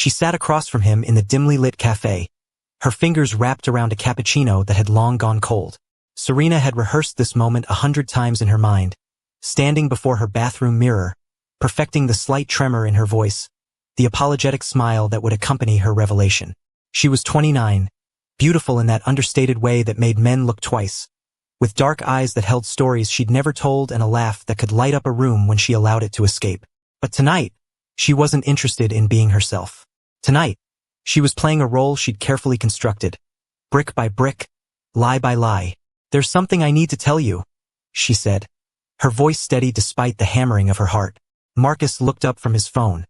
She sat across from him in the dimly lit cafe, her fingers wrapped around a cappuccino that had long gone cold. Serena had rehearsed this moment 100 times in her mind, standing before her bathroom mirror, perfecting the slight tremor in her voice, the apologetic smile that would accompany her revelation. She was 29, beautiful in that understated way that made men look twice, with dark eyes that held stories she'd never told and a laugh that could light up a room when she allowed it to escape. But tonight, she wasn't interested in being herself. Tonight, she was playing a role she'd carefully constructed, brick by brick, lie by lie. "There's something I need to tell you," she said, her voice steady despite the hammering of her heart. Marcus looked up from his phone,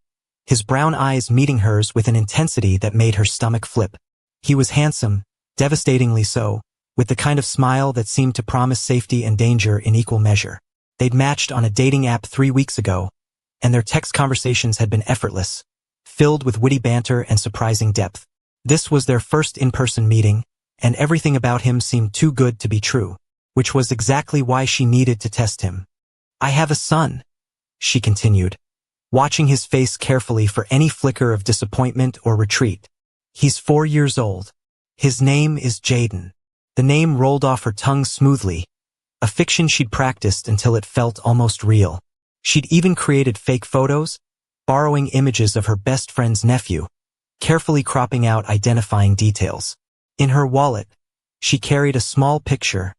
his brown eyes meeting hers with an intensity that made her stomach flip. He was handsome, devastatingly so, with the kind of smile that seemed to promise safety and danger in equal measure. They'd matched on a dating app 3 weeks ago, and their text conversations had been effortless, filled with witty banter and surprising depth. This was their first in-person meeting, and everything about him seemed too good to be true, which was exactly why she needed to test him. "I have a son," she continued, watching his face carefully for any flicker of disappointment or retreat. "He's 4 years old. His name is Jaden." The name rolled off her tongue smoothly, a fiction she'd practiced until it felt almost real. She'd even created fake photos, borrowing images of her best friend's nephew, carefully cropping out identifying details. In her wallet, she carried a small picture,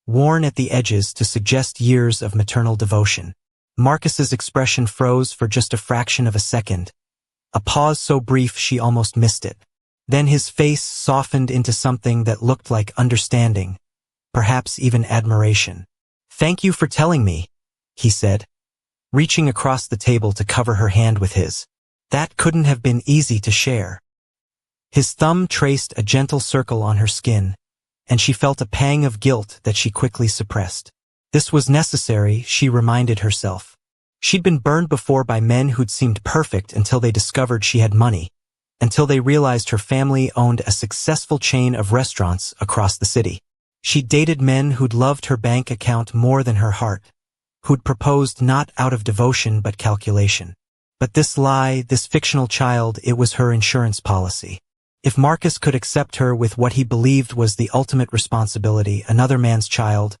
worn at the edges to suggest years of maternal devotion. Marcus's expression froze for just a fraction of a second, a pause so brief she almost missed it. Then his face softened into something that looked like understanding, perhaps even admiration. "Thank you for telling me," he said, reaching across the table to cover her hand with his. "That couldn't have been easy to share." His thumb traced a gentle circle on her skin, and she felt a pang of guilt that she quickly suppressed. This was necessary, she reminded herself. She'd been burned before by men who'd seemed perfect until they discovered she had money, until they realized her family owned a successful chain of restaurants across the city. She'd dated men who'd loved her bank account more than her heart, who'd proposed not out of devotion but calculation. But this lie, this fictional child, it was her insurance policy. If Marcus could accept her with what he believed was the ultimate responsibility, another man's child,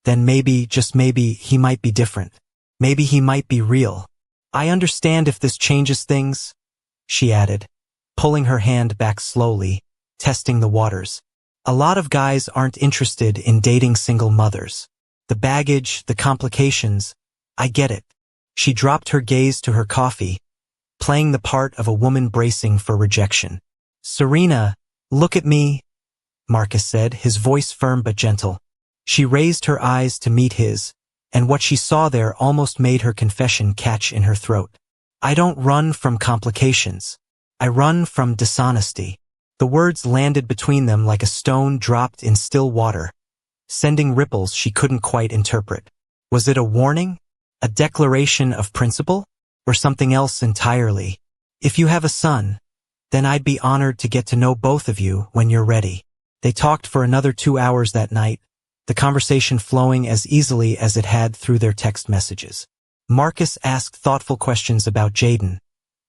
then maybe, just maybe, he might be different. Maybe he might be real. "I understand if this changes things," she added, pulling her hand back slowly, testing the waters. "A lot of guys aren't interested in dating single mothers. The baggage, the complications, I get it." She dropped her gaze to her coffee, playing the part of a woman bracing for rejection. "Serena, look at me," Marcus said, his voice firm but gentle. She raised her eyes to meet his, and what she saw there almost made her confession catch in her throat. "I don't run from complications. I run from dishonesty." The words landed between them like a stone dropped in still water, sending ripples she couldn't quite interpret. Was it a warning? A declaration of principle? Or something else entirely? "If you have a son, then I'd be honored to get to know both of you when you're ready." They talked for another 2 hours that night, the conversation flowing as easily as it had through their text messages. Marcus asked thoughtful questions about Jaden,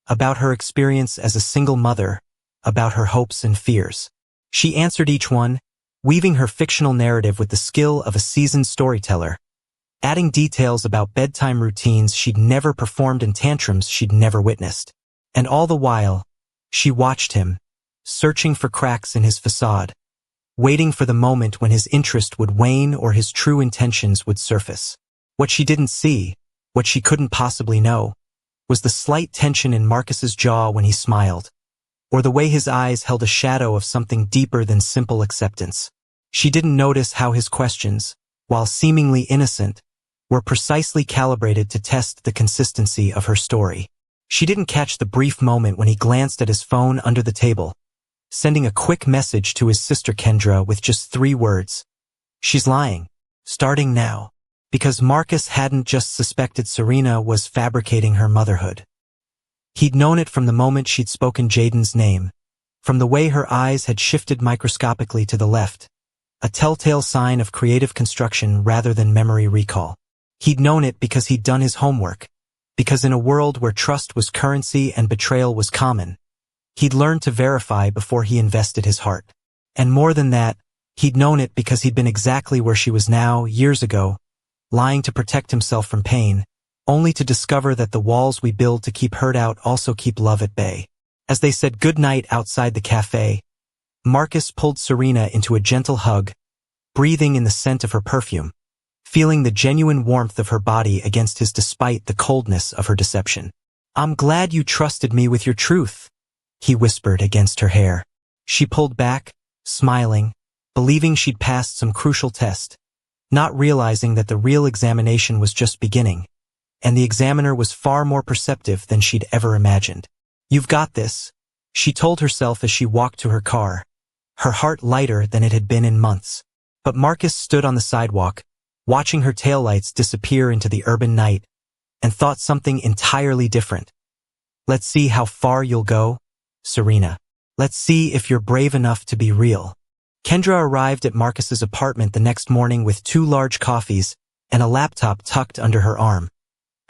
about her experience as a single mother, about her hopes and fears. She answered each one, weaving her fictional narrative with the skill of a seasoned storyteller, adding details about bedtime routines she'd never performed and tantrums she'd never witnessed. And all the while, she watched him, searching for cracks in his facade, waiting for the moment when his interest would wane or his true intentions would surface. What she didn't see, what she couldn't possibly know, was the slight tension in Marcus's jaw when he smiled, or the way his eyes held a shadow of something deeper than simple acceptance. She didn't notice how his questions, while seemingly innocent, were precisely calibrated to test the consistency of her story. She didn't catch the brief moment when he glanced at his phone under the table, sending a quick message to his sister Kendra with just 3 words. "She's lying. Starting now." Because Marcus hadn't just suspected Serena was fabricating her motherhood. He'd known it from the moment she'd spoken Jaden's name, from the way her eyes had shifted microscopically to the left, a telltale sign of creative construction rather than memory recall. He'd known it because he'd done his homework, because in a world where trust was currency and betrayal was common, He'd learned to verify before he invested his heart. And more than that, he'd known it because he'd been exactly where she was now, years ago, lying to protect himself from pain, only to discover that the walls we build to keep hurt out also keep love at bay. As they said goodnight outside the cafe, Marcus pulled Serena into a gentle hug, breathing in the scent of her perfume, feeling the genuine warmth of her body against his despite the coldness of her deception. "I'm glad you trusted me with your truth," he whispered against her hair. She pulled back, smiling, believing she'd passed some crucial test, not realizing that the real examination was just beginning, and the examiner was far more perceptive than she'd ever imagined. "You've got this," she told herself as she walked to her car, her heart lighter than it had been in months. But Marcus stood on the sidewalk, watching her taillights disappear into the urban night, and thought something entirely different. "Let's see how far you'll go, Serena. Let's see if you're brave enough to be real." Kendra arrived at Marcus's apartment the next morning with 2 large coffees and a laptop tucked under her arm,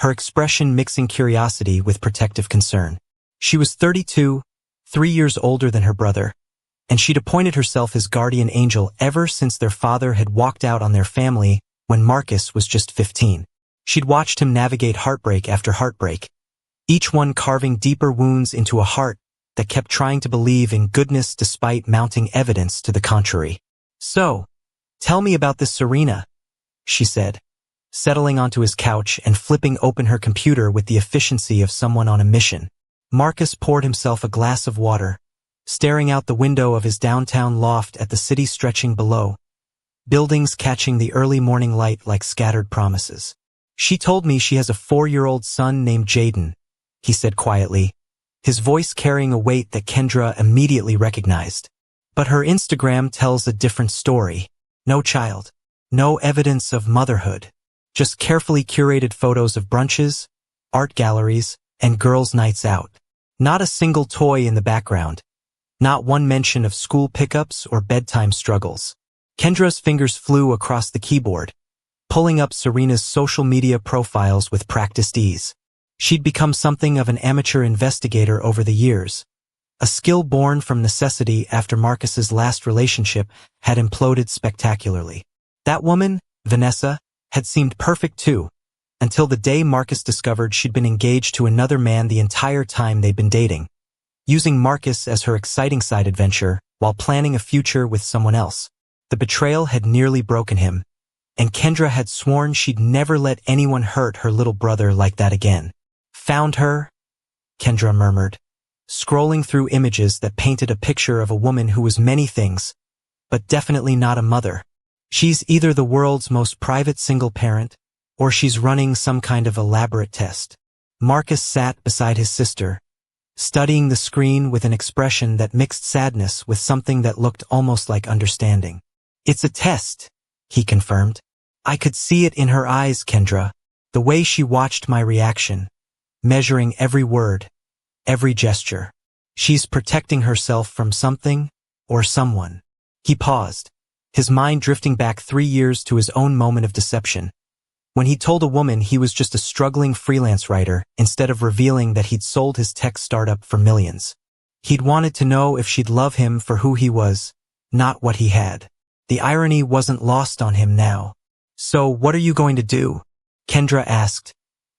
her expression mixing curiosity with protective concern. She was 32, 3 years older than her brother, and she'd appointed herself his guardian angel ever since their father had walked out on their family when Marcus was just 15. She'd watched him navigate heartbreak after heartbreak, each one carving deeper wounds into a heart that kept trying to believe in goodness despite mounting evidence to the contrary. "So, tell me about this Serena," she said, settling onto his couch and flipping open her computer with the efficiency of someone on a mission. Marcus poured himself a glass of water, staring out the window of his downtown loft at the city stretching below, buildings catching the early morning light like scattered promises. "She told me she has a 4-year-old son named Jaden," he said quietly, his voice carrying a weight that Kendra immediately recognized. "But her Instagram tells a different story. No child. No evidence of motherhood. Just carefully curated photos of brunches, art galleries, and girls' nights out. Not a single toy in the background. Not one mention of school pickups or bedtime struggles." Kendra's fingers flew across the keyboard, pulling up Serena's social media profiles with practiced ease. She'd become something of an amateur investigator over the years, a skill born from necessity after Marcus's last relationship had imploded spectacularly. That woman, Vanessa, had seemed perfect too, until the day Marcus discovered she'd been engaged to another man the entire time they'd been dating, using Marcus as her exciting side adventure while planning a future with someone else. The betrayal had nearly broken him, and Kendra had sworn she'd never let anyone hurt her little brother like that again. "Found her?" Kendra murmured, scrolling through images that painted a picture of a woman who was many things, but definitely not a mother. "She's either the world's most private single parent, or she's running some kind of elaborate test." Marcus sat beside his sister, studying the screen with an expression that mixed sadness with something that looked almost like understanding. "It's a test," he confirmed. "I could see it in her eyes, Kendra, the way she watched my reaction, measuring every word, every gesture. She's protecting herself from something or someone." He paused, his mind drifting back 3 years to his own moment of deception, when he told a woman he was just a struggling freelance writer instead of revealing that he'd sold his tech startup for millions. He'd wanted to know if she'd love him for who he was, not what he had. The irony wasn't lost on him now. "So what are you going to do?" Kendra asked,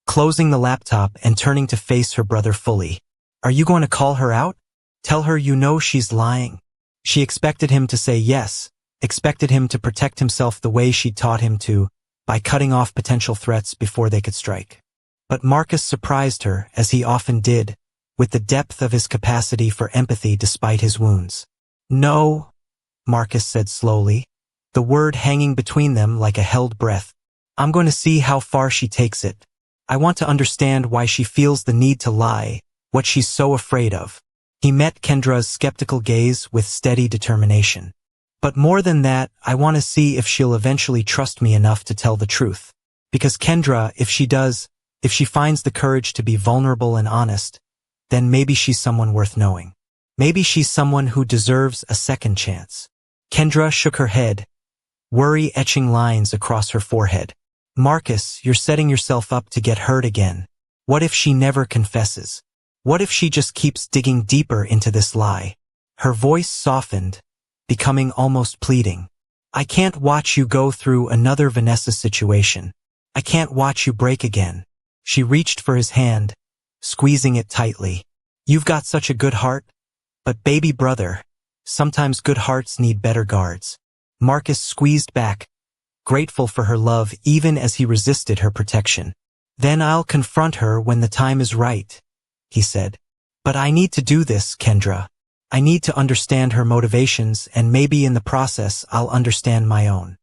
closing the laptop and turning to face her brother fully. "Are you going to call her out? Tell her you know she's lying?" She expected him to say yes, expected him to protect himself the way she'd taught him to, by cutting off potential threats before they could strike. But Marcus surprised her, as he often did, with the depth of his capacity for empathy despite his wounds. "No," Marcus said slowly, the word hanging between them like a held breath. "I'm going to see how far she takes it. I want to understand why she feels the need to lie, what she's so afraid of." He met Kendra's skeptical gaze with steady determination. "But more than that, I want to see if she'll eventually trust me enough to tell the truth. Because Kendra, if she does, if she finds the courage to be vulnerable and honest, then maybe she's someone worth knowing. Maybe she's someone who deserves a second chance." Kendra shook her head, worry etching lines across her forehead. "Marcus, you're setting yourself up to get hurt again. What if she never confesses? What if she just keeps digging deeper into this lie? Her voice softened, becoming almost pleading. I can't watch you go through another Vanessa situation. I can't watch you break again. She reached for his hand, squeezing it tightly. You've got such a good heart, but baby brother, sometimes good hearts need better guards. Marcus squeezed back, grateful for her love even as he resisted her protection. Then I'll confront her when the time is right, he said. But I need to do this, Kendra. I need to understand her motivations, and maybe in the process I'll understand my own.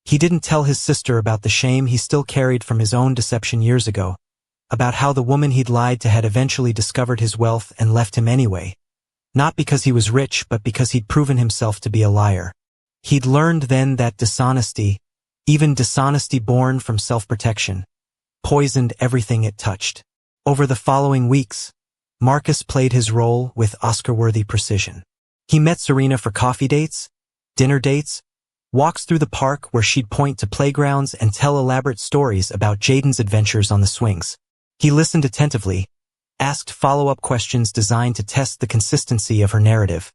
He didn't tell his sister about the shame he still carried from his own deception years ago, about how the woman he'd lied to had eventually discovered his wealth and left him anyway. Not because he was rich, but because he'd proven himself to be a liar. He'd learned then that dishonesty, even dishonesty born from self-protection, poisoned everything it touched. Over the following weeks, Marcus played his role with Oscar-worthy precision. He met Serena for coffee dates, dinner dates, walks through the park where she'd point to playgrounds and tell elaborate stories about Jaden's adventures on the swings. He listened attentively, asked follow-up questions designed to test the consistency of her narrative,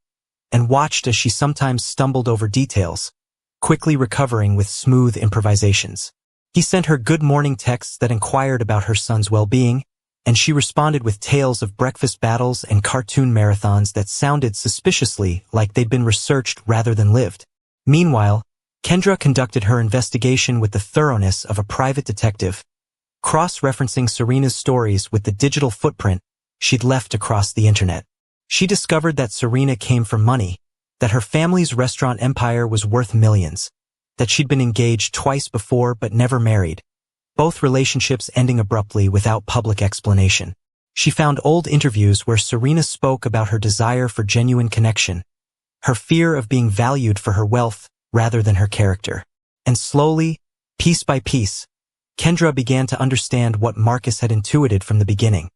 and watched as she sometimes stumbled over details, quickly recovering with smooth improvisations. He sent her good morning texts that inquired about her son's well-being, and she responded with tales of breakfast battles and cartoon marathons that sounded suspiciously like they'd been researched rather than lived. Meanwhile, Kendra conducted her investigation with the thoroughness of a private detective, cross-referencing Serena's stories with the digital footprint she'd left across the internet. She discovered that Serena came from money, that her family's restaurant empire was worth millions, that she'd been engaged twice before but never married, both relationships ending abruptly without public explanation. She found old interviews where Serena spoke about her desire for genuine connection, her fear of being valued for her wealth rather than her character. And slowly, piece by piece, Kendra began to understand what Marcus had intuited from the beginning.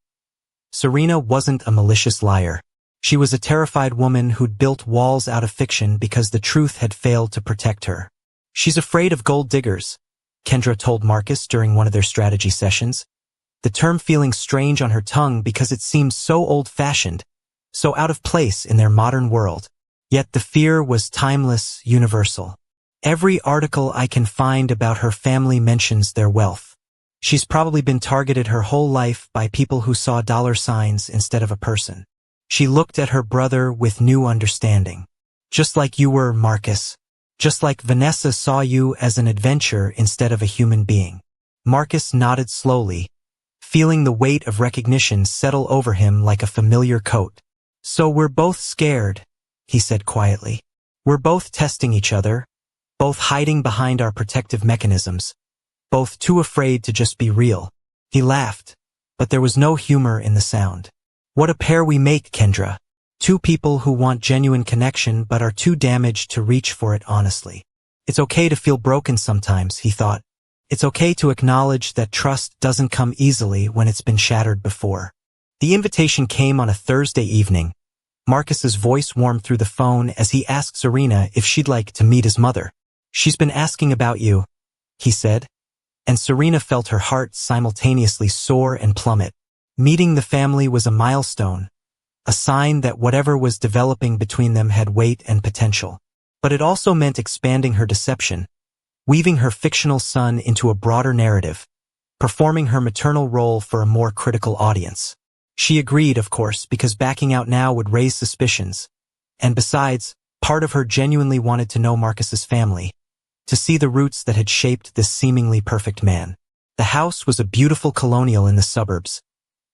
Serena wasn't a malicious liar. She was a terrified woman who'd built walls out of fiction because the truth had failed to protect her. She's afraid of gold diggers, Kendra told Marcus during one of their strategy sessions, the term feeling strange on her tongue because it seemed so old-fashioned, so out of place in their modern world. Yet the fear was timeless, universal. Every article I can find about her family mentions their wealth. She's probably been targeted her whole life by people who saw dollar signs instead of a person. She looked at her brother with new understanding. Just like you were, Marcus. Just like Vanessa saw you as an adventure instead of a human being. Marcus nodded slowly, feeling the weight of recognition settle over him like a familiar coat. So we're both scared, he said quietly. We're both testing each other, both hiding behind our protective mechanisms, both too afraid to just be real. He laughed, but there was no humor in the sound. What a pair we make, Kendra. Two people who want genuine connection but are too damaged to reach for it honestly. It's okay to feel broken sometimes, he thought. It's okay to acknowledge that trust doesn't come easily when it's been shattered before. The invitation came on a Thursday evening. Marcus's voice warmed through the phone as he asked Serena if she'd like to meet his mother. She's been asking about you, he said, and Serena felt her heart simultaneously soar and plummet. Meeting the family was a milestone, a sign that whatever was developing between them had weight and potential. But it also meant expanding her deception, weaving her fictional son into a broader narrative, performing her maternal role for a more critical audience. She agreed, of course, because backing out now would raise suspicions. And besides, part of her genuinely wanted to know Marcus's family, to see the roots that had shaped this seemingly perfect man. The house was a beautiful colonial in the suburbs,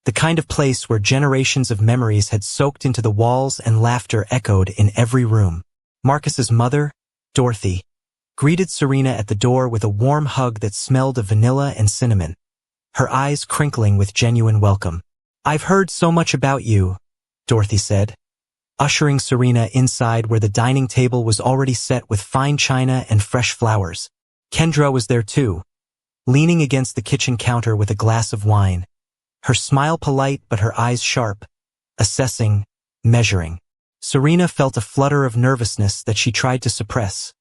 the kind of place where generations of memories had soaked into the walls and laughter echoed in every room. Marcus's mother, Dorothy, greeted Serena at the door with a warm hug that smelled of vanilla and cinnamon, her eyes crinkling with genuine welcome. I've heard so much about you, Dorothy said, ushering Serena inside where the dining table was already set with fine china and fresh flowers. Kendra was there too, leaning against the kitchen counter with a glass of wine, her smile polite but her eyes sharp, assessing, measuring. Serena felt a flutter of nervousness that she tried to suppress,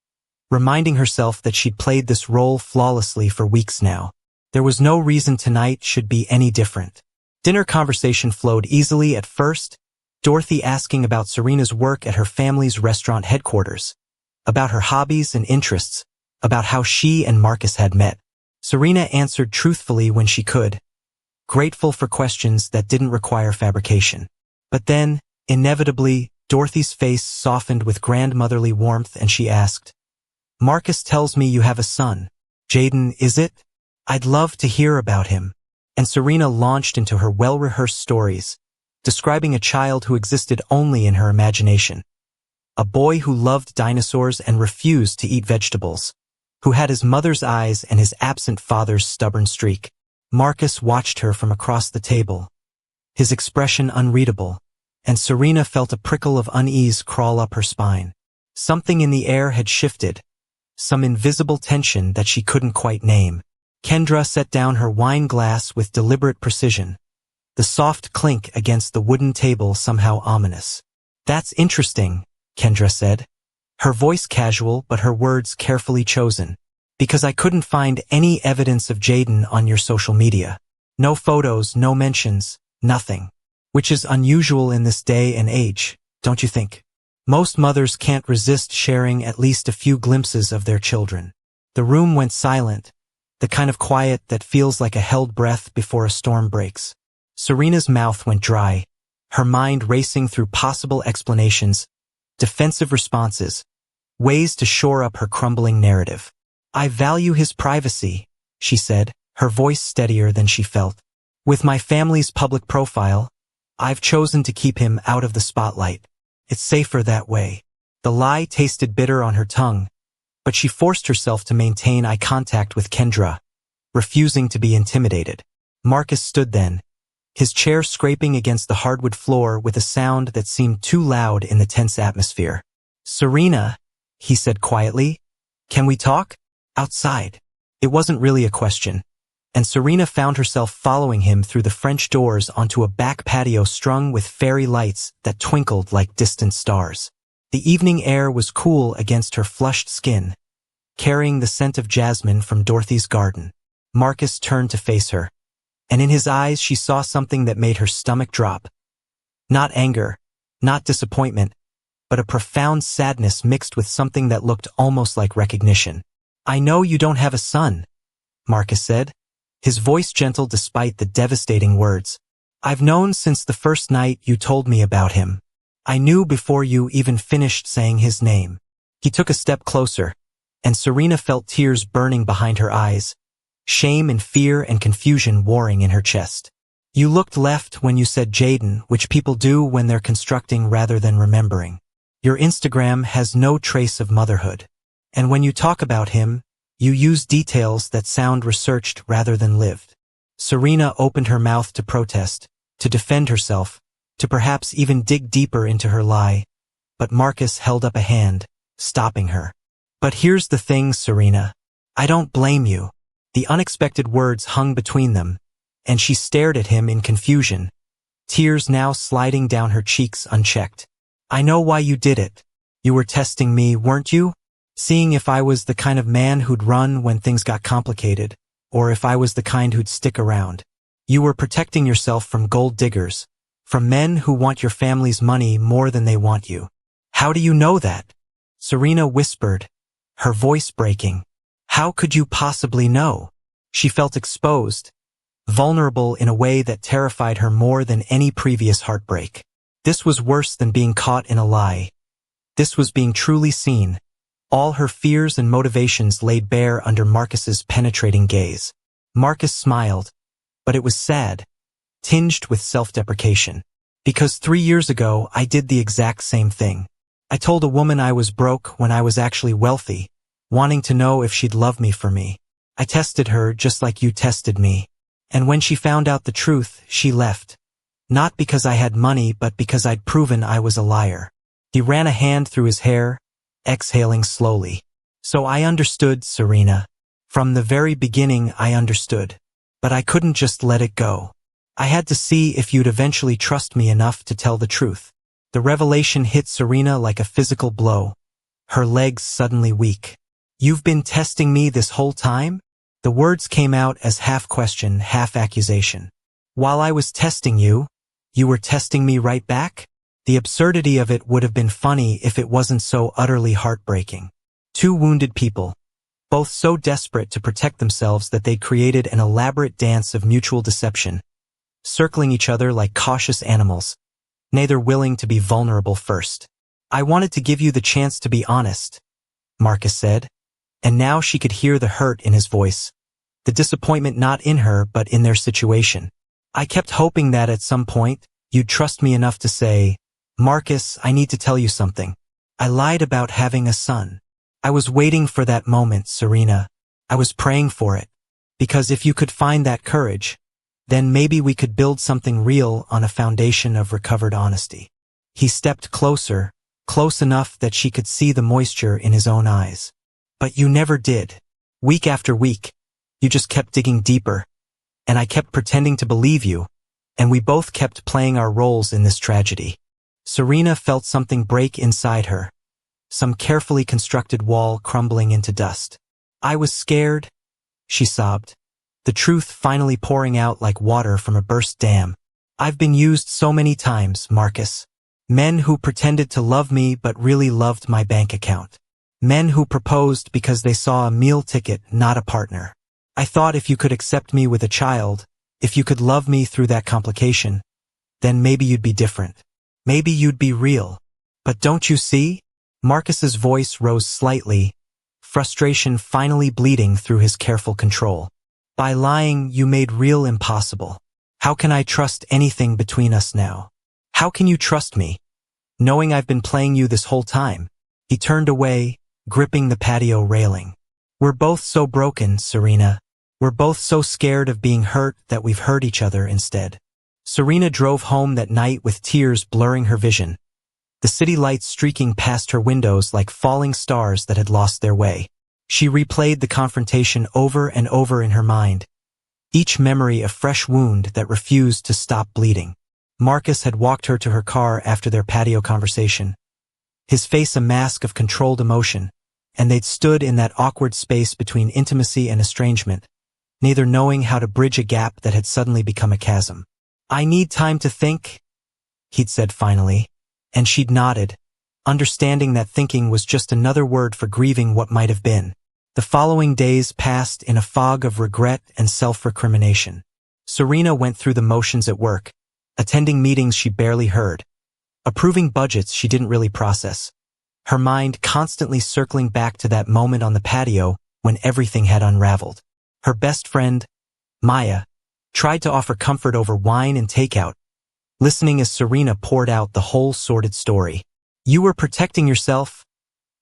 reminding herself that she'd played this role flawlessly for weeks now. There was no reason tonight should be any different. Dinner conversation flowed easily at first, Dorothy asking about Serena's work at her family's restaurant headquarters, about her hobbies and interests, about how she and Marcus had met. Serena answered truthfully when she could, grateful for questions that didn't require fabrication. But then, inevitably, Dorothy's face softened with grandmotherly warmth and she asked, "Marcus tells me you have a son. Jaden, is it? I'd love to hear about him." And Serena launched into her well-rehearsed stories, describing a child who existed only in her imagination. A boy who loved dinosaurs and refused to eat vegetables, who had his mother's eyes and his absent father's stubborn streak. Marcus watched her from across the table, his expression unreadable, and Serena felt a prickle of unease crawl up her spine. Something in the air had shifted, some invisible tension that she couldn't quite name. Kendra set down her wine glass with deliberate precision, the soft clink against the wooden table somehow ominous. "That's interesting," Kendra said, her voice casual but her words carefully chosen. "Because I couldn't find any evidence of Jaden on your social media. No photos, no mentions, nothing. Which is unusual in this day and age, don't you think? Most mothers can't resist sharing at least a few glimpses of their children." The room went silent, the kind of quiet that feels like a held breath before a storm breaks. Serena's mouth went dry, her mind racing through possible explanations, defensive responses, ways to shore up her crumbling narrative. "I value his privacy," she said, her voice steadier than she felt. "With my family's public profile, I've chosen to keep him out of the spotlight. It's safer that way." The lie tasted bitter on her tongue, but she forced herself to maintain eye contact with Kendra, refusing to be intimidated. Marcus stood then, his chair scraping against the hardwood floor with a sound that seemed too loud in the tense atmosphere. "Serena," he said quietly, "can we talk? Outside." It wasn't really a question, and Serena found herself following him through the French doors onto a back patio strung with fairy lights that twinkled like distant stars. The evening air was cool against her flushed skin, carrying the scent of jasmine from Dorothy's garden. Marcus turned to face her, and in his eyes she saw something that made her stomach drop. Not anger, not disappointment, but a profound sadness mixed with something that looked almost like recognition. "I know you don't have a son," Marcus said, his voice gentle despite the devastating words. "I've known since the first night you told me about him. I knew before you even finished saying his name." He took a step closer, and Serena felt tears burning behind her eyes, shame and fear and confusion warring in her chest. "You looked left when you said Jaden, which people do when they're constructing rather than remembering. Your Instagram has no trace of motherhood. And when you talk about him, you use details that sound researched rather than lived." Serena opened her mouth to protest, to defend herself, to perhaps even dig deeper into her lie, but Marcus held up a hand, stopping her. "But here's the thing, Serena. I don't blame you." The unexpected words hung between them, and she stared at him in confusion, tears now sliding down her cheeks unchecked. "I know why you did it. You were testing me, weren't you? Seeing if I was the kind of man who'd run when things got complicated, or if I was the kind who'd stick around. You were protecting yourself from gold diggers, from men who want your family's money more than they want you. How do you know that?" Serena whispered, her voice breaking. "How could you possibly know?" She felt exposed, vulnerable in a way that terrified her more than any previous heartbreak. This was worse than being caught in a lie. This was being truly seen. All her fears and motivations laid bare under Marcus's penetrating gaze. Marcus smiled, but it was sad, tinged with self-deprecation. "Because 3 years ago, I did the exact same thing. I told a woman I was broke when I was actually wealthy, wanting to know if she'd love me for me. I tested her just like you tested me. And when she found out the truth, she left. Not because I had money, but because I'd proven I was a liar." He ran a hand through his hair, exhaling slowly. "So I understood, Serena. From the very beginning I understood. But I couldn't just let it go. I had to see if you'd eventually trust me enough to tell the truth." The revelation hit Serena like a physical blow, her legs suddenly weak. "You've been testing me this whole time?" The words came out as half question, half accusation. While I was testing you, you were testing me right back? The absurdity of it would have been funny if it wasn't so utterly heartbreaking. Two wounded people, both so desperate to protect themselves that they'd created an elaborate dance of mutual deception, circling each other like cautious animals, neither willing to be vulnerable first. I wanted to give you the chance to be honest, Marcus said, and now she could hear the hurt in his voice, the disappointment not in her but in their situation. I kept hoping that at some point, you'd trust me enough to say, Marcus, I need to tell you something. I lied about having a son. I was waiting for that moment, Serena. I was praying for it. Because if you could find that courage, then maybe we could build something real on a foundation of recovered honesty. He stepped closer, close enough that she could see the moisture in his own eyes. But you never did. Week after week, you just kept digging deeper, and I kept pretending to believe you, and we both kept playing our roles in this tragedy. Serena felt something break inside her, some carefully constructed wall crumbling into dust. I was scared, she sobbed, the truth finally pouring out like water from a burst dam. I've been used so many times, Marcus. Men who pretended to love me but really loved my bank account. Men who proposed because they saw a meal ticket, not a partner. I thought if you could accept me with a child, if you could love me through that complication, then maybe you'd be different. Maybe you'd be real. But don't you see? Marcus's voice rose slightly, frustration finally bleeding through his careful control. By lying, you made real impossible. How can I trust anything between us now? How can you trust me, knowing I've been playing you this whole time? He turned away, gripping the patio railing. We're both so broken, Serena. We're both so scared of being hurt that we've hurt each other instead. Serena drove home that night with tears blurring her vision, the city lights streaking past her windows like falling stars that had lost their way. She replayed the confrontation over and over in her mind, each memory a fresh wound that refused to stop bleeding. Marcus had walked her to her car after their patio conversation, his face a mask of controlled emotion, and they'd stood in that awkward space between intimacy and estrangement, neither knowing how to bridge a gap that had suddenly become a chasm. I need time to think, he'd said finally, and she'd nodded, understanding that thinking was just another word for grieving what might have been. The following days passed in a fog of regret and self-recrimination. Serena went through the motions at work, attending meetings she barely heard, approving budgets she didn't really process, her mind constantly circling back to that moment on the patio when everything had unraveled. Her best friend, Maya, tried to offer comfort over wine and takeout, listening as Serena poured out the whole sordid story. You were protecting yourself,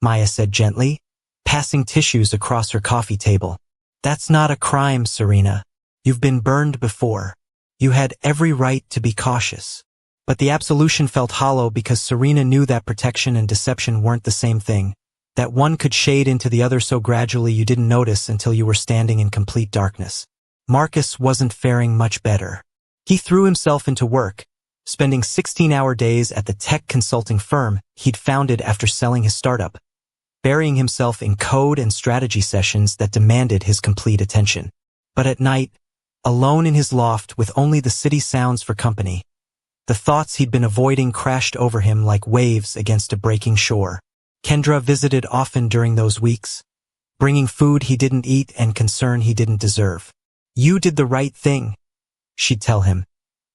Maya said gently, passing tissues across her coffee table. That's not a crime, Serena. You've been burned before. You had every right to be cautious. But the absolution felt hollow because Serena knew that protection and deception weren't the same thing, that one could shade into the other so gradually you didn't notice until you were standing in complete darkness. Marcus wasn't faring much better. He threw himself into work, spending 16-hour days at the tech consulting firm he'd founded after selling his startup, burying himself in code and strategy sessions that demanded his complete attention. But at night, alone in his loft with only the city sounds for company, the thoughts he'd been avoiding crashed over him like waves against a breaking shore. Kendra visited often during those weeks, bringing food he didn't eat and concern he didn't deserve. You did the right thing, she'd tell him,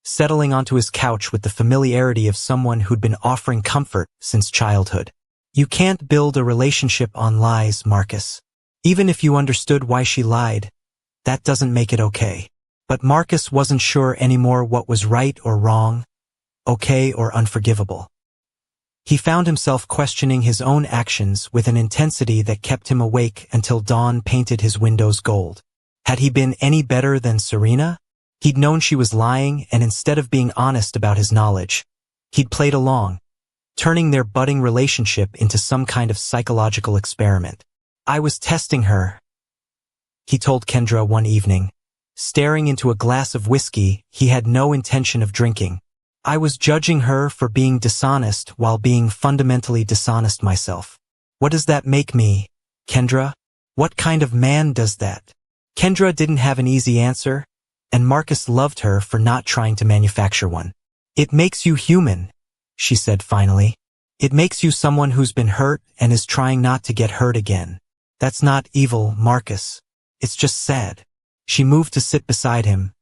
settling onto his couch with the familiarity of someone who'd been offering comfort since childhood. You can't build a relationship on lies, Marcus. Even if you understood why she lied, that doesn't make it okay. But Marcus wasn't sure anymore what was right or wrong, okay or unforgivable. He found himself questioning his own actions with an intensity that kept him awake until dawn painted his windows gold. Had he been any better than Serena? He'd known she was lying, and instead of being honest about his knowledge, he'd played along, turning their budding relationship into some kind of psychological experiment. I was testing her, he told Kendra one evening, staring into a glass of whiskey he had no intention of drinking. I was judging her for being dishonest while being fundamentally dishonest myself. What does that make me, Kendra? What kind of man does that? Kendra didn't have an easy answer, and Marcus loved her for not trying to manufacture one. "It makes you human," she said finally. "It makes you someone who's been hurt and is trying not to get hurt again. That's not evil, Marcus. It's just sad." She moved to sit beside him,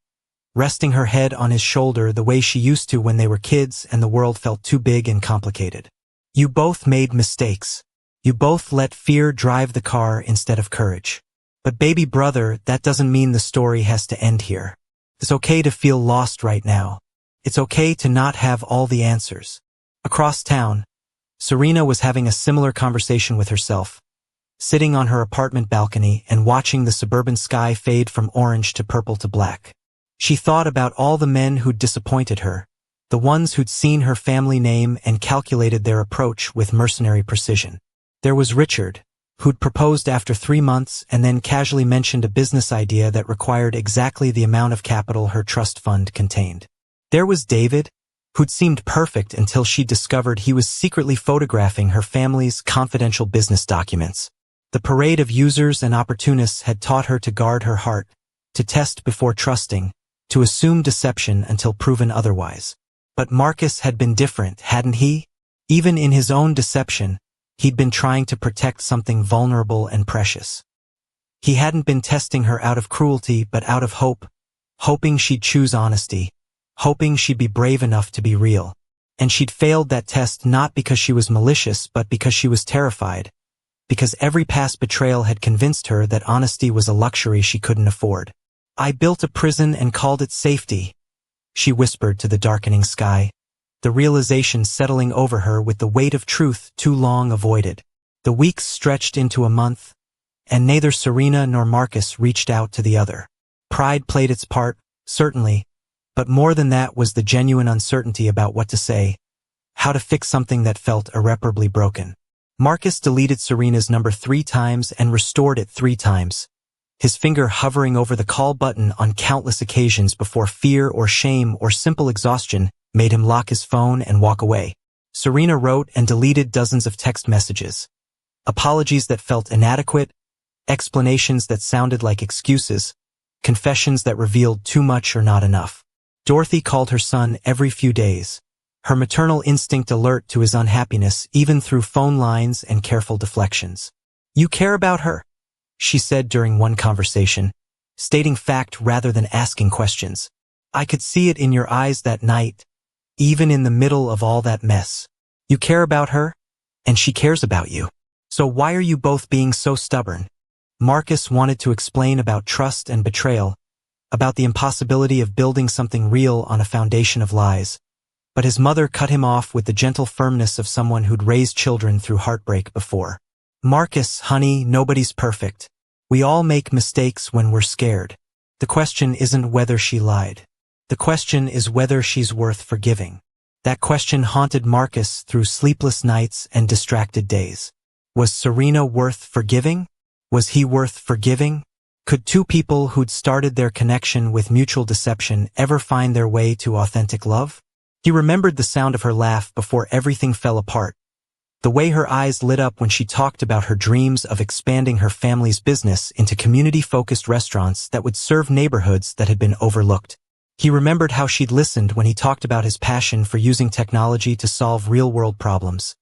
resting her head on his shoulder the way she used to when they were kids and the world felt too big and complicated. "You both made mistakes. You both let fear drive the car instead of courage. But baby brother, that doesn't mean the story has to end here. It's okay to feel lost right now. It's okay to not have all the answers." Across town, Serena was having a similar conversation with herself, sitting on her apartment balcony and watching the suburban sky fade from orange to purple to black. She thought about all the men who'd disappointed her, the ones who'd seen her family name and calculated their approach with mercenary precision. There was Richard, who'd proposed after 3 months and then casually mentioned a business idea that required exactly the amount of capital her trust fund contained. There was David, who'd seemed perfect until she discovered he was secretly photographing her family's confidential business documents. The parade of users and opportunists had taught her to guard her heart, to test before trusting, to assume deception until proven otherwise. But Marcus had been different, hadn't he? Even in his own deception, he'd been trying to protect something vulnerable and precious. He hadn't been testing her out of cruelty but out of hope, hoping she'd choose honesty, hoping she'd be brave enough to be real. And she'd failed that test not because she was malicious but because she was terrified, because every past betrayal had convinced her that honesty was a luxury she couldn't afford. "I built a prison and called it safety," she whispered to the darkening sky, the realization settling over her with the weight of truth too long avoided. The weeks stretched into a month, and neither Serena nor Marcus reached out to the other. Pride played its part, certainly, but more than that was the genuine uncertainty about what to say, how to fix something that felt irreparably broken. Marcus deleted Serena's number 3 times and restored it 3 times, his finger hovering over the call button on countless occasions before fear or shame or simple exhaustion made him lock his phone and walk away. Serena wrote and deleted dozens of text messages, apologies that felt inadequate, explanations that sounded like excuses, confessions that revealed too much or not enough. Dorothy called her son every few days, her maternal instinct alert to his unhappiness even through phone lines and careful deflections. "You care about her," she said during one conversation, stating fact rather than asking questions. "I could see it in your eyes that night, even in the middle of all that mess. You care about her, and she cares about you. So why are you both being so stubborn?" Marcus wanted to explain about trust and betrayal, about the impossibility of building something real on a foundation of lies, but his mother cut him off with the gentle firmness of someone who'd raised children through heartbreak before. "Marcus, honey, nobody's perfect. We all make mistakes when we're scared. The question isn't whether she lied. The question is whether she's worth forgiving." That question haunted Marcus through sleepless nights and distracted days. Was Serena worth forgiving? Was he worth forgiving? Could two people who'd started their connection with mutual deception ever find their way to authentic love? He remembered the sound of her laugh before everything fell apart, the way her eyes lit up when she talked about her dreams of expanding her family's business into community-focused restaurants that would serve neighborhoods that had been overlooked. He remembered how she'd listened when he talked about his passion for using technology to solve real-world problems,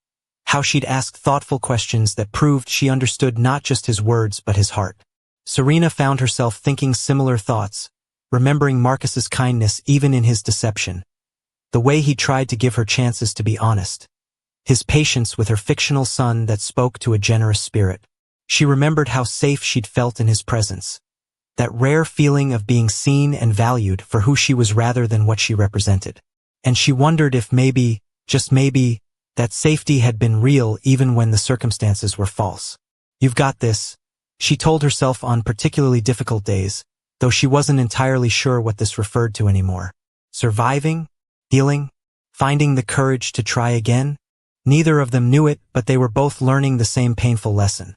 how she'd asked thoughtful questions that proved she understood not just his words but his heart. Serena found herself thinking similar thoughts, remembering Marcus's kindness even in his deception, the way he tried to give her chances to be honest, his patience with her fictional son that spoke to a generous spirit. She remembered how safe she'd felt in his presence, that rare feeling of being seen and valued for who she was rather than what she represented. And she wondered if maybe, just maybe, that safety had been real even when the circumstances were false. "You've got this," she told herself on particularly difficult days, though she wasn't entirely sure what this referred to anymore. Surviving? Healing? Finding the courage to try again? Neither of them knew it, but they were both learning the same painful lesson.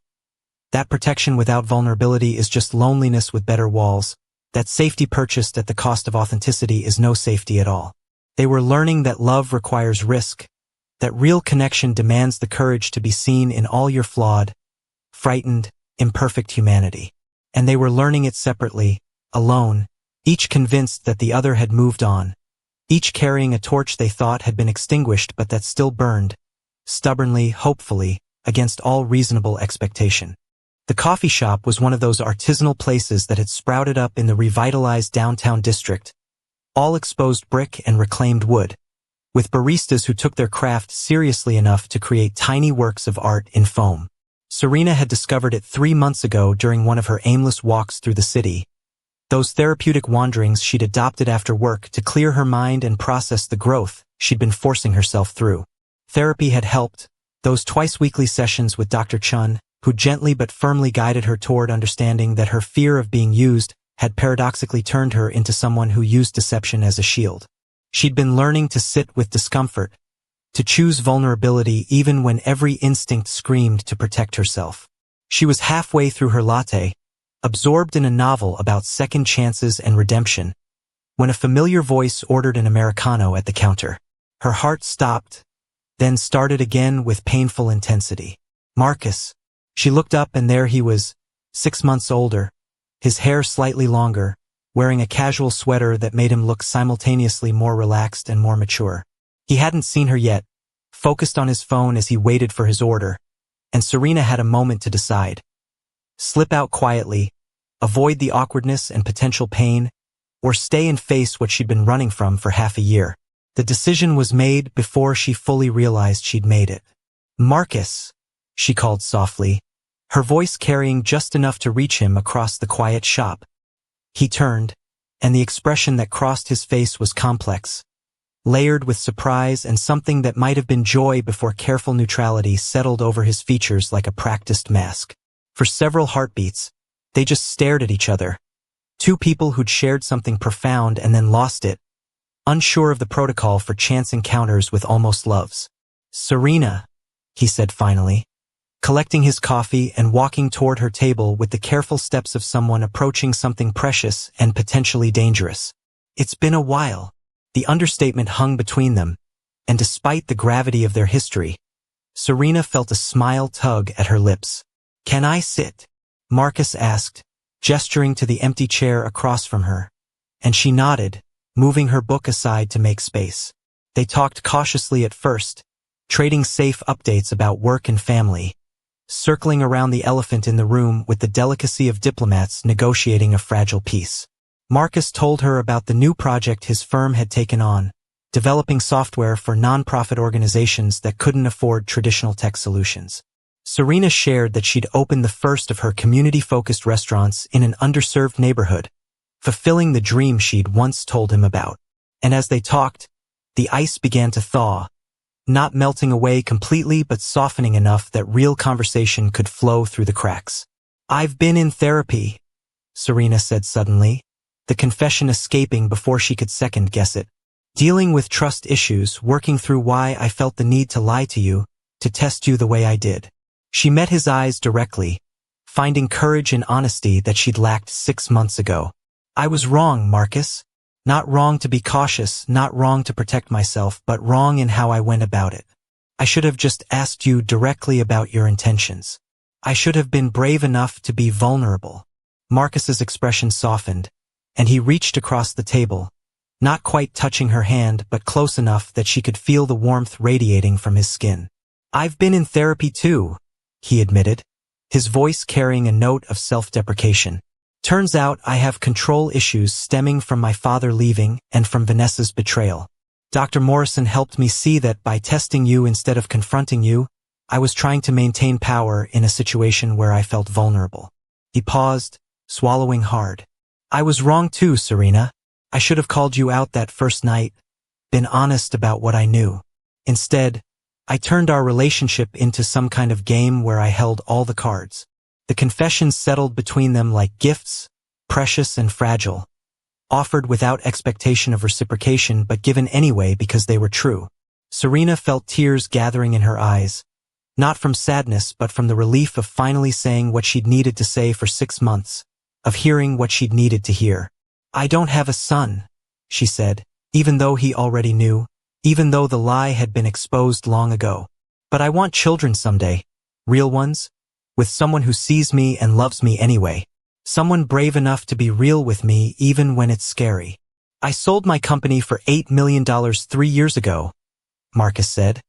That protection without vulnerability is just loneliness with better walls. That safety purchased at the cost of authenticity is no safety at all. They were learning that love requires risk, that real connection demands the courage to be seen in all your flawed, frightened, imperfect humanity. And they were learning it separately, alone, each convinced that the other had moved on, each carrying a torch they thought had been extinguished but that still burned, stubbornly, hopefully, against all reasonable expectation. The coffee shop was one of those artisanal places that had sprouted up in the revitalized downtown district, all exposed brick and reclaimed wood, with baristas who took their craft seriously enough to create tiny works of art in foam. Serena had discovered it 3 months ago during one of her aimless walks through the city, those therapeutic wanderings she'd adopted after work to clear her mind and process the growth she'd been forcing herself through. Therapy had helped, those twice-weekly sessions with Dr. Chun, who gently but firmly guided her toward understanding that her fear of being used had paradoxically turned her into someone who used deception as a shield. She'd been learning to sit with discomfort, to choose vulnerability even when every instinct screamed to protect herself. She was halfway through her latte, absorbed in a novel about second chances and redemption, when a familiar voice ordered an Americano at the counter. Her heart stopped, then started again with painful intensity. Marcus. She looked up and there he was, 6 months older, his hair slightly longer, wearing a casual sweater that made him look simultaneously more relaxed and more mature. He hadn't seen her yet, focused on his phone as he waited for his order, and Serena had a moment to decide. Slip out quietly, avoid the awkwardness and potential pain, or stay and face what she'd been running from for half a year. The decision was made before she fully realized she'd made it. Marcus, she called softly, her voice carrying just enough to reach him across the quiet shop. He turned, and the expression that crossed his face was complex, layered with surprise and something that might have been joy before careful neutrality settled over his features like a practiced mask. For several heartbeats, they just stared at each other. Two people who'd shared something profound and then lost it, unsure of the protocol for chance encounters with almost loves. Serena, he said finally, collecting his coffee and walking toward her table with the careful steps of someone approaching something precious and potentially dangerous. It's been a while. The understatement hung between them, and despite the gravity of their history, Serena felt a smile tug at her lips. "Can I sit?" Marcus asked, gesturing to the empty chair across from her, and she nodded, moving her book aside to make space. They talked cautiously at first, trading safe updates about work and family, circling around the elephant in the room with the delicacy of diplomats negotiating a fragile peace. Marcus told her about the new project his firm had taken on, developing software for nonprofit organizations that couldn't afford traditional tech solutions. Serena shared that she'd opened the first of her community-focused restaurants in an underserved neighborhood, fulfilling the dream she'd once told him about. And as they talked, the ice began to thaw, not melting away completely but softening enough that real conversation could flow through the cracks. "I've been in therapy," Serena said suddenly, the confession escaping before she could second-guess it. "Dealing with trust issues, working through why I felt the need to lie to you, to test you the way I did." She met his eyes directly, finding courage and honesty that she'd lacked 6 months ago. "I was wrong, Marcus. Not wrong to be cautious, not wrong to protect myself, but wrong in how I went about it. I should have just asked you directly about your intentions. I should have been brave enough to be vulnerable." Marcus's expression softened, and he reached across the table, not quite touching her hand but close enough that she could feel the warmth radiating from his skin. "I've been in therapy too," he admitted, his voice carrying a note of self-deprecation. "Turns out I have control issues stemming from my father leaving and from Vanessa's betrayal. Dr. Morrison helped me see that by testing you instead of confronting you, I was trying to maintain power in a situation where I felt vulnerable." He paused, swallowing hard. "I was wrong too, Serena. I should have called you out that first night, been honest about what I knew. Instead, I turned our relationship into some kind of game where I held all the cards." The confessions settled between them like gifts, precious and fragile, offered without expectation of reciprocation but given anyway because they were true. Serena felt tears gathering in her eyes, not from sadness but from the relief of finally saying what she'd needed to say for 6 months, of hearing what she'd needed to hear. "I don't have a son," she said, even though he already knew, even though the lie had been exposed long ago. "But I want children someday, real ones, with someone who sees me and loves me anyway." Someone brave enough to be real with me even when it's scary. I sold my company for $8 million 3 years ago, Marcus said,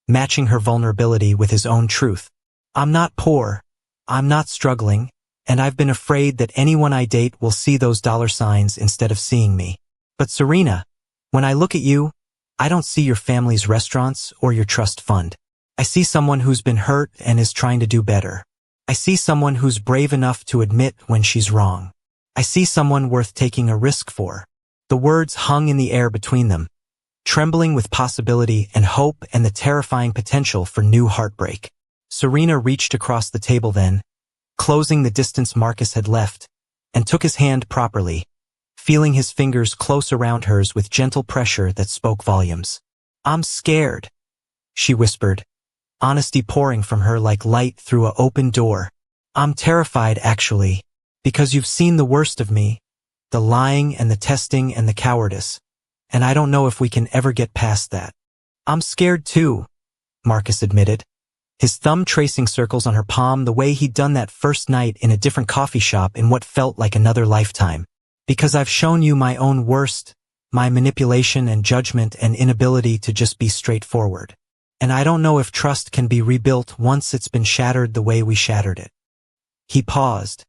matching her vulnerability with his own truth. I'm not poor, I'm not struggling, and I've been afraid that anyone I date will see those dollar signs instead of seeing me. But Serena, when I look at you, I don't see your family's restaurants or your trust fund. I see someone who's been hurt and is trying to do better. I see someone who's brave enough to admit when she's wrong. I see someone worth taking a risk for. The words hung in the air between them, trembling with possibility and hope and the terrifying potential for new heartbreak. Serena reached across the table then, closing the distance Marcus had left, and took his hand properly, feeling his fingers close around hers with gentle pressure that spoke volumes. I'm scared, she whispered, honesty pouring from her like light through an open door. I'm terrified, actually, because you've seen the worst of me, the lying and the testing and the cowardice, and I don't know if we can ever get past that. I'm scared too, Marcus admitted, his thumb tracing circles on her palm the way he'd done that first night in a different coffee shop in what felt like another lifetime. Because I've shown you my own worst, my manipulation and judgment and inability to just be straightforward. And I don't know if trust can be rebuilt once it's been shattered the way we shattered it. He paused,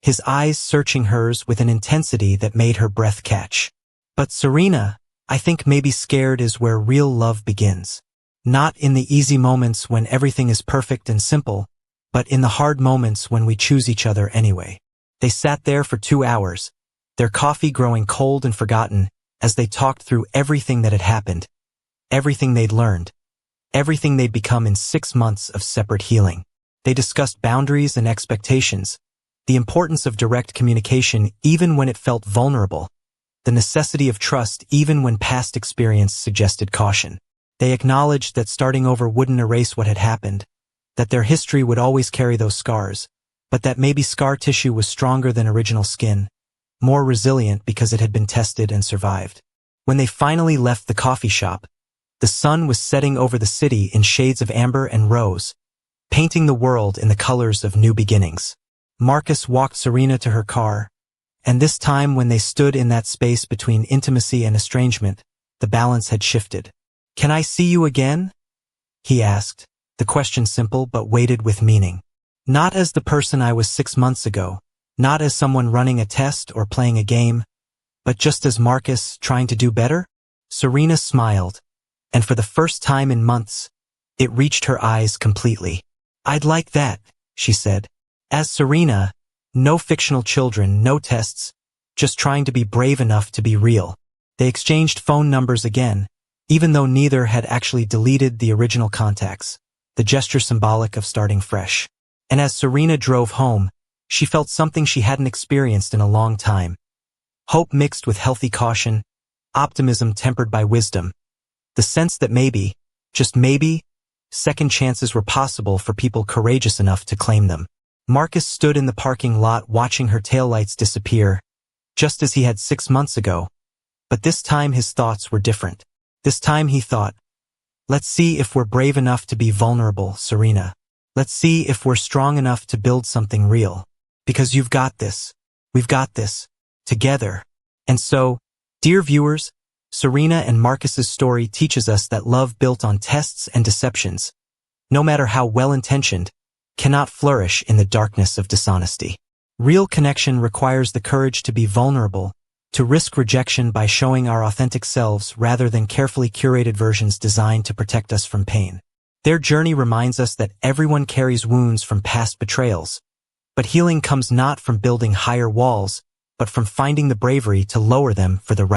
his eyes searching hers with an intensity that made her breath catch. But Serena, I think maybe scared is where real love begins. Not in the easy moments when everything is perfect and simple, but in the hard moments when we choose each other anyway. They sat there for 2 hours, their coffee growing cold and forgotten as they talked through everything that had happened, everything they'd learned, everything they'd become in 6 months of separate healing. They discussed boundaries and expectations, the importance of direct communication even when it felt vulnerable, the necessity of trust even when past experience suggested caution. They acknowledged that starting over wouldn't erase what had happened, that their history would always carry those scars, but that maybe scar tissue was stronger than original skin, more resilient because it had been tested and survived. When they finally left the coffee shop, the sun was setting over the city in shades of amber and rose, painting the world in the colors of new beginnings. Marcus walked Serena to her car, and this time when they stood in that space between intimacy and estrangement, the balance had shifted. Can I see you again? He asked, the question simple but weighted with meaning. Not as the person I was 6 months ago, not as someone running a test or playing a game, but just as Marcus trying to do better? Serena smiled, and for the first time in months, it reached her eyes completely. I'd like that, she said. As Serena, no fictional children, no tests, just trying to be brave enough to be real. They exchanged phone numbers again, even though neither had actually deleted the original contacts, the gesture symbolic of starting fresh. And as Serena drove home, she felt something she hadn't experienced in a long time. Hope mixed with healthy caution, optimism tempered by wisdom. The sense that maybe, just maybe, second chances were possible for people courageous enough to claim them. Marcus stood in the parking lot watching her taillights disappear, just as he had 6 months ago. But this time his thoughts were different. This time he thought, let's see if we're brave enough to be vulnerable, Serena. Let's see if we're strong enough to build something real. Because you've got this. We've got this. Together. And so, dear viewers, Serena and Marcus's story teaches us that love built on tests and deceptions, no matter how well-intentioned, cannot flourish in the darkness of dishonesty. Real connection requires the courage to be vulnerable, to risk rejection by showing our authentic selves rather than carefully curated versions designed to protect us from pain. Their journey reminds us that everyone carries wounds from past betrayals, but healing comes not from building higher walls, but from finding the bravery to lower them for the right